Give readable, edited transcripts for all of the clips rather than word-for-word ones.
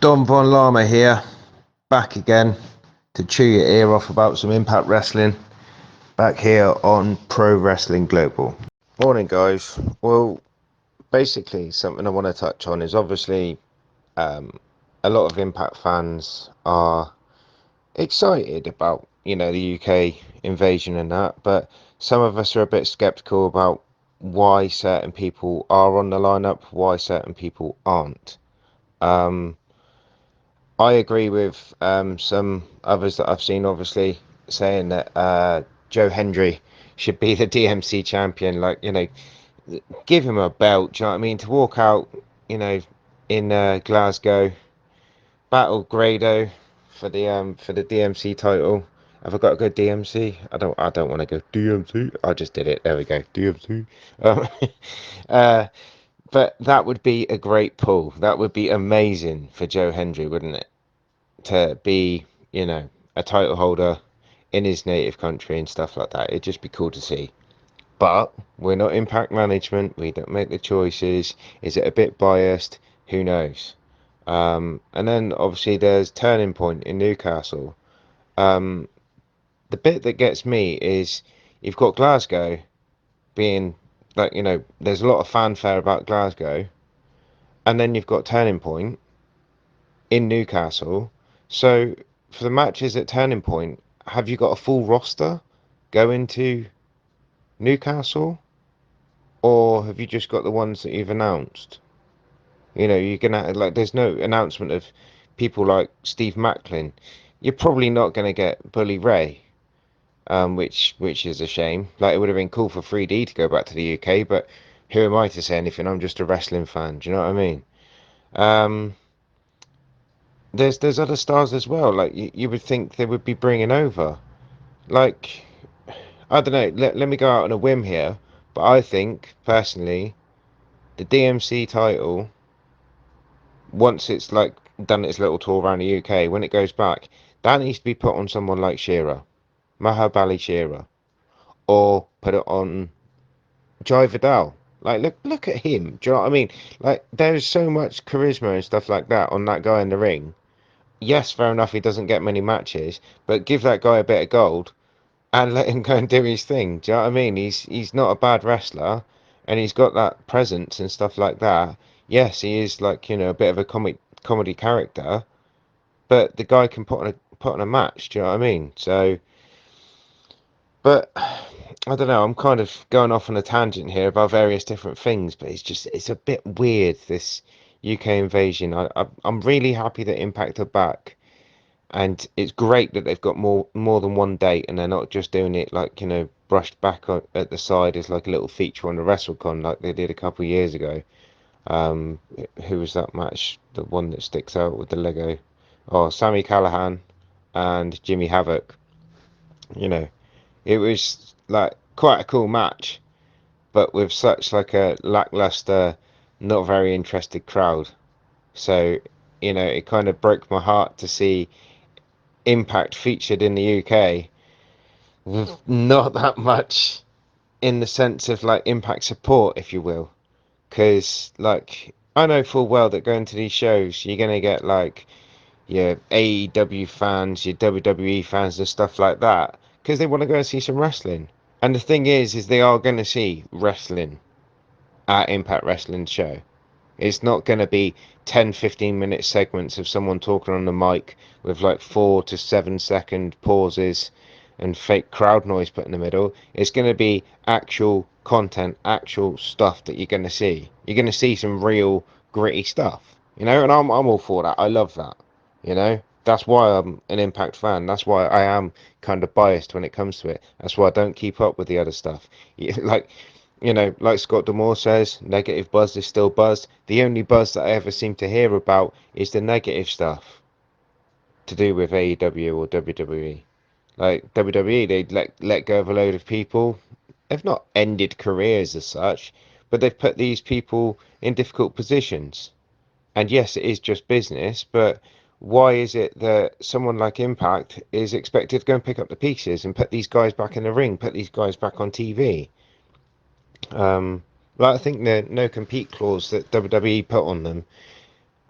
Don Von Llama here, back again to chew your ear off about some Impact Wrestling, back here on Pro Wrestling Global. Morning guys. Well, basically something I want to touch on is obviously a lot of Impact fans are excited about, the UK invasion and that, but some of us are a bit skeptical about why certain people are on the lineup, why certain people aren't. I agree with some others that I've seen, obviously, saying that Joe Hendry should be the DMC champion. Like, give him a belt. Do you know what I mean? To walk out, in Glasgow, battle Grado for the DMC title. Have I got to go DMC? I don't want to go DMC. I just did it. There we go. DMC. Um, uh, but that would be a great pull. That would be amazing for Joe Hendry, wouldn't it? To be, a title holder in his native country and stuff like that. It'd just be cool to see. But we're not Impact management. We don't make the choices. Is it a bit biased? Who knows? And then obviously there's Turning Point in Newcastle. The bit that gets me is you've got Glasgow being like, there's a lot of fanfare about Glasgow, and then you've got Turning Point in Newcastle. So for the matches at Turning Point, have you got a full roster going to Newcastle, or have you just got the ones that you've announced? You're gonna like there's no announcement of people like Steve MACLIN. You're probably not gonna get Bully Ray, which is a shame. Like it would have been cool for 3D to go back to the UK, but who am I to say anything? I'm just a wrestling fan. Do you know what I mean? Um, there's other stars as well. Like you would think they would be bringing over. Like I don't know. Let me go out on a whim here, but I think personally the DMC title, once it's like done its little tour around the UK, when it goes back, that needs to be put on someone like Shearer, Mahabali Shearer, or put it on Jai Vidal. Like look at him. Do you know what I mean? Like there's so much charisma and stuff like that on that guy in the ring. Yes, fair enough, he doesn't get many matches, but give that guy a bit of gold and let him go and do his thing. Do you know what I mean? He's not a bad wrestler, and he's got that presence and stuff like that. Yes, he is like a bit of a comedy character, but the guy can put on a match. Do you know what I mean? So, but I don't know. I'm kind of going off on a tangent here about various different things, but it's a bit weird, this UK invasion. I'm really happy that Impact are back. And it's great that they've got more than one date, and they're not just doing it like brushed back at the side as like a little feature on the WrestleCon like they did a couple of years ago. Um, who was that match? The one that sticks out with the Lego? Oh, Sammy Callahan and Jimmy Havoc. You know, it was like quite a cool match, but with such like a lackluster, not very interested crowd. So, it kind of broke my heart to see Impact featured in the UK with not that much in the sense of like Impact support, if you will. Because like I know full well that going to these shows, you're gonna get like your AEW fans, your WWE fans, and stuff like that, because they want to go and see some wrestling. And the thing is they are going to see wrestling at Impact Wrestling show. It's not going to be 10-15 minute segments of someone talking on the mic with like 4 to 7 second pauses and fake crowd noise put in the middle. It's going to be actual content, actual stuff that you're going to see. You're going to see some real gritty stuff, and I'm all for that. I love that, That's why I'm an Impact fan. That's why I am kind of biased when it comes to it. That's why I don't keep up with the other stuff. Like, like Scott D'Amore says, negative buzz is still buzz. The only buzz that I ever seem to hear about is the negative stuff to do with AEW or WWE. Like WWE, they let go of a load of people. They've not ended careers as such, but they've put these people in difficult positions. And yes, it is just business, but why is it that someone like Impact is expected to go and pick up the pieces and put these guys back in the ring, put these guys back on TV? Like I think the no compete clause that WWE put on them,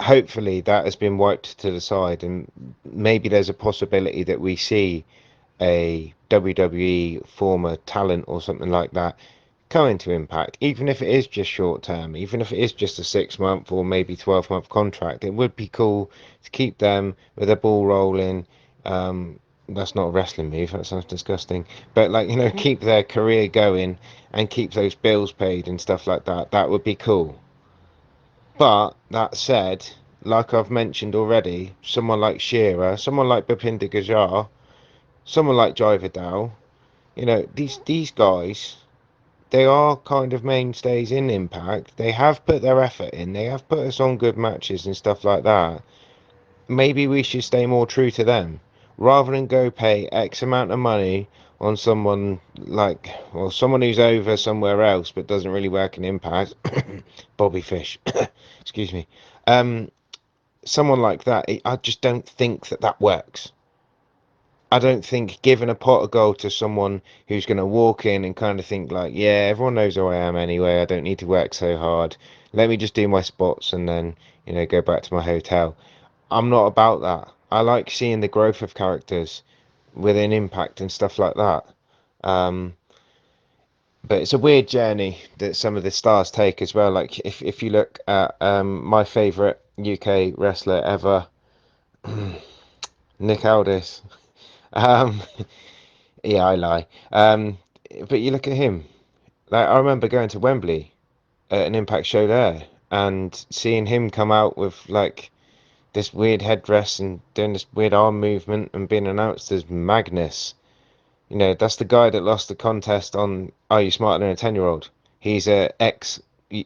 hopefully that has been wiped to the side, and maybe there's a possibility that we see a WWE former talent or something like that come into Impact, even if it is just short term, even if it is just a 6 month or maybe 12-month contract. It would be cool to keep them with a ball rolling. That's not a wrestling move, that sounds disgusting, but like, you know, keep their career going and keep those bills paid and stuff like that. That would be cool. But that said, like I've mentioned already, someone like Shearer, someone like Bhupinder Gujjar, someone like Jiver Dow, you know, these guys, they are kind of mainstays in Impact. They have put their effort in. They have put us on good matches and stuff like that. Maybe we should stay more true to them rather than go pay X amount of money on someone like, well, someone who's over somewhere else but doesn't really work in Impact. Bobby Fish, excuse me. Um, Someone like that, I just don't think that that works. I don't think giving a pot of gold to someone who's going to walk in and kind of think like, yeah, everyone knows who I am anyway. I don't need to work so hard. Let me just do my spots and then, you know, go back to my hotel. I'm not about that. I like seeing the growth of characters within Impact and stuff like that. Um, but it's a weird journey that some of the stars take as well. Like if you look at my favorite UK wrestler ever, Nick Aldis. Um, yeah, I lie. But you look at him. Like I remember going to Wembley at an Impact show there and seeing him come out with like this weird headdress and doing this weird arm movement and being announced as Magnus. You know, that's the guy that lost the contest on Are You Smarter Than a 10-year-old? He's a ex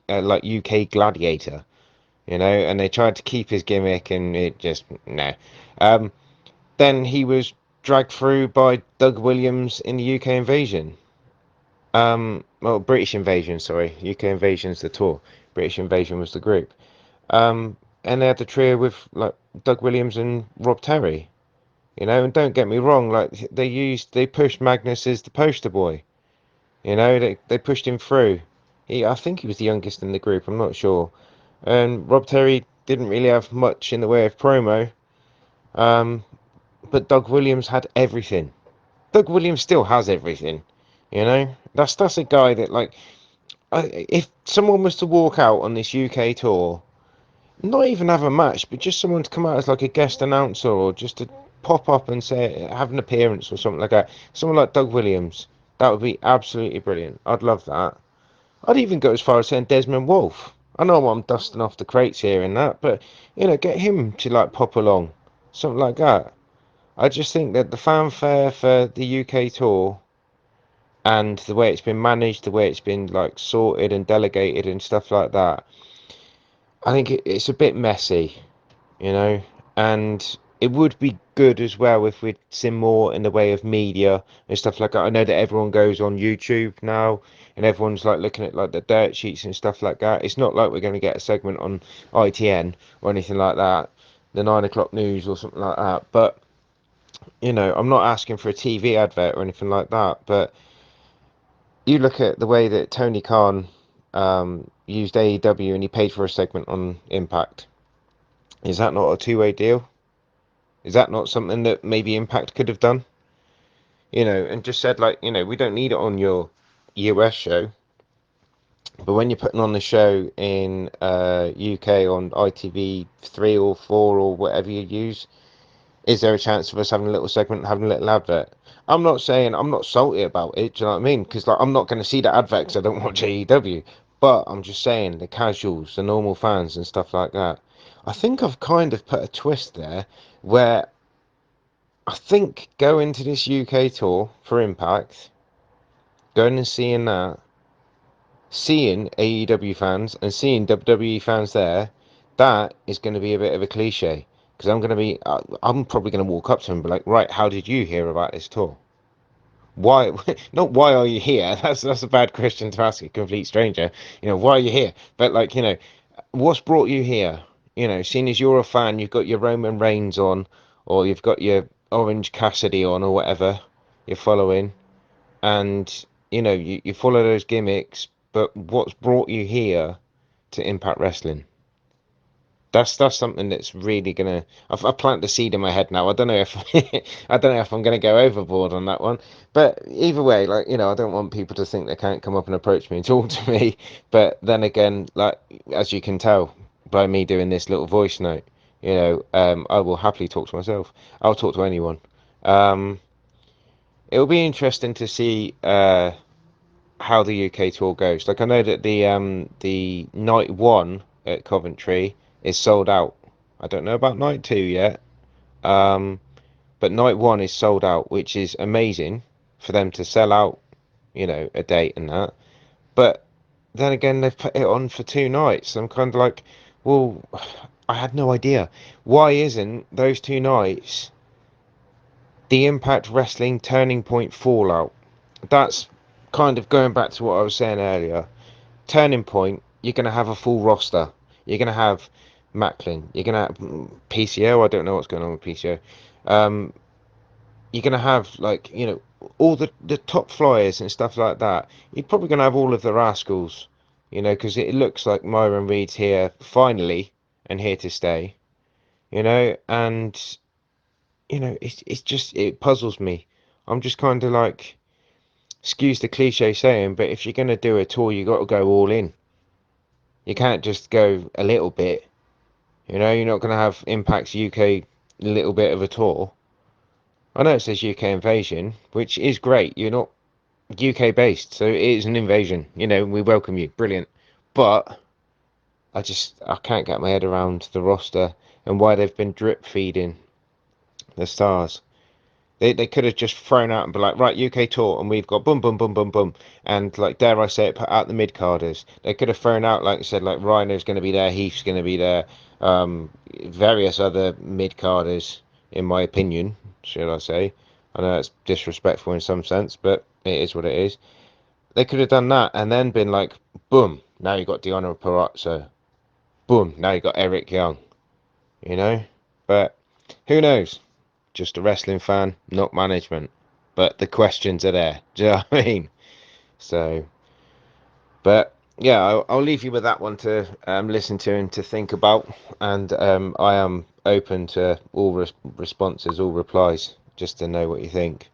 like UK gladiator, you know, and they tried to keep his gimmick and it just no. Um, then he was dragged through by Doug Williams in the UK Invasion. Well, British Invasion, sorry. UK Invasion's the tour. British Invasion was the group. And they had the trio with like Doug Williams and Rob Terry. You know, and don't get me wrong, like they pushed Magnus as the poster boy. You know, they pushed him through. I think he was the youngest in the group. I'm not sure. And Rob Terry didn't really have much in the way of promo. Um, but Doug Williams had everything. Doug Williams still has everything. You know, that's a guy that like, if someone was to walk out on this UK tour, not even have a match, but just someone to come out as like a guest announcer or just to pop up and say have an appearance or something like that. Someone like Doug Williams, that would be absolutely brilliant. I'd love that. I'd even go as far as saying Desmond Wolfe. I know I'm dusting off the crates here and that, but you know, get him to like pop along, something like that. I just think that the fanfare for the UK tour and the way it's been managed, the way it's been like sorted and delegated and stuff like that, I think it's a bit messy, you know, and it would be good as well if we'd see more in the way of media and stuff like that. I know that everyone goes on YouTube now and everyone's like looking at like the dirt sheets and stuff like that. It's not like we're going to get a segment on ITN or anything like that, the 9 o'clock news or something like that. But you know, I'm not asking for a TV advert or anything like that. But you look at the way that Tony Khan used AEW and he paid for a segment on Impact. Is that not a two-way deal? Is that not something that maybe Impact could have done? You know, and just said like, you know, we don't need it on your US show, but when you're putting on the show in UK on ITV 3 or 4 or whatever you use, is there a chance of us having a little segment, having a little advert? I'm not saying I'm not salty about it. Do you know what I mean? Because like I'm not going to see that advert because I don't watch AEW. But I'm just saying the casuals, the normal fans, and stuff like that. I think I've kind of put a twist there where I think going to this UK tour for Impact, going and seeing that, seeing AEW fans and seeing WWE fans there, that is going to be a bit of a cliche. Because I'm probably going to walk up to him and be like, right, how did you hear about this tour? Why, not why are you here? That's a bad question to ask a complete stranger. You know, why are you here? But like, you know, what's brought you here? You know, seeing as you're a fan, you've got your Roman Reigns on, or you've got your Orange Cassidy on, or whatever you're following, and you know, you follow those gimmicks. But what's brought you here to Impact Wrestling? That's something that's really gonna. I've planted the seed in my head now. I don't know if I don't know if I'm gonna go overboard on that one. But either way, like, I don't want people to think they can't come up and approach me and talk to me. But then again, like, as you can tell by me doing this little voice note, I will happily talk to myself. I'll talk to anyone. Um, it'll be interesting to see how the UK tour goes. Like, I know that the night one at Coventry is sold out. I don't know about night two yet. Um, but night one is sold out, which is amazing for them to sell out, a date and that. But then again, they've put it on for 2 nights. I'm kind of like, well, I had no idea. Why isn't those 2 nights the Impact Wrestling Turning Point Fallout? That's kind of going back to what I was saying earlier. Turning Point, you're going to have a full roster. You're going to have MACLIN. You're going to have PCO. I don't know what's going on with PCO. You're going to have, like, all the top flyers and stuff like that. You're probably going to have all of the Rascals, because it looks like Myron Reed's here finally and here to stay, and, it's just, it puzzles me. I'm just kind of like, excuse the cliche saying, but if you're going to do a tour, you got to go all in. You can't just go a little bit. You're not going to have Impact's UK little bit of a tour. I know it says UK invasion, which is great. You're not UK based, so it is an invasion. We welcome you. Brilliant. But I can't get my head around the roster and why they've been drip feeding the stars. They could have just thrown out and be like, right, UK tour, and we've got boom, boom, boom, boom, boom, and, like, dare I say it, put out the mid carders. They could have thrown out, like I said, like, Rhino's going to be there, Heath's going to be there, various other mid carders, in my opinion, should I say. I know it's disrespectful in some sense, but it is what it is. They could have done that and then been like, boom, now you got Deonna Purrazzo. Boom, now you got Eric Young. But who knows? Just a wrestling fan, not management. But the questions are there. Do you know what I mean? So, but yeah, I'll leave you with that one to listen to and to think about. And I am open to all responses, all replies, just to know what you think.